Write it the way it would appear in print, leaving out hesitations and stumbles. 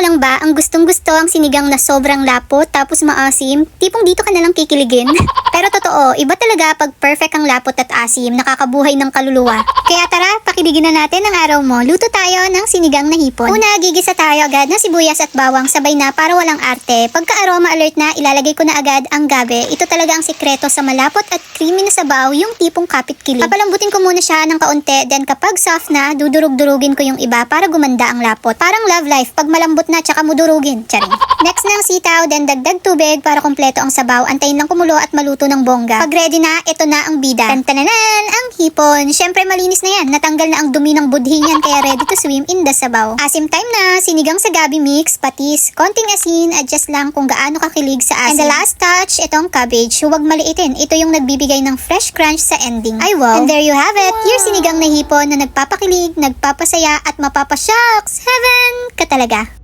lang ba ang gustong-gusto ang sinigang na sobrang lapot tapos maasim? Tipong dito ka nalang kikiligin. Pero totoo, iba talaga pag perfect ang lapot at asim, nakakabuhay ng kaluluwa. Kaya tara, pakiligin na natin ang araw mo. Luto tayo ng sinigang na hipon. Una, gigisa tayo agad ng sibuyas at bawang sabay na para walang arte. Pagka aroma alert na, ilalagay ko na agad ang gabe. Ito talaga ang sikreto sa malapot at creamy na sabaw, yung tipong kapit-kilig. Papalambutin ko muna siya ng kaunti, then kapag soft na, dudurug-durugin ko yung iba para gumanda ang lapot. Parang love life, pag malambot na tsaka mo durugin. Charing. Next na ang sitaw, then dagdag tubig para kumpleto ang sabaw. Antayin lang kumulo at maluto ng bongga. Pag ready na, ito na ang bida. Tantananan, ang hipon. Syempre malinis na yan. Natanggal na ang dumi ng budhi niyan kaya ready to swim in the sabaw. Asim time na, sinigang sa gabi mix, patis, konting asin, adjust lang kung gaano kakilig sa asin. And the last touch, itong cabbage. Huwag maliitin. Ito yung nagbibigay ng fresh crunch sa ending. Ay wow. And there you have it. Your sinigang na hipon na nagpapakilig, nagpapasaya at mapapashocks. Heaven ka talaga.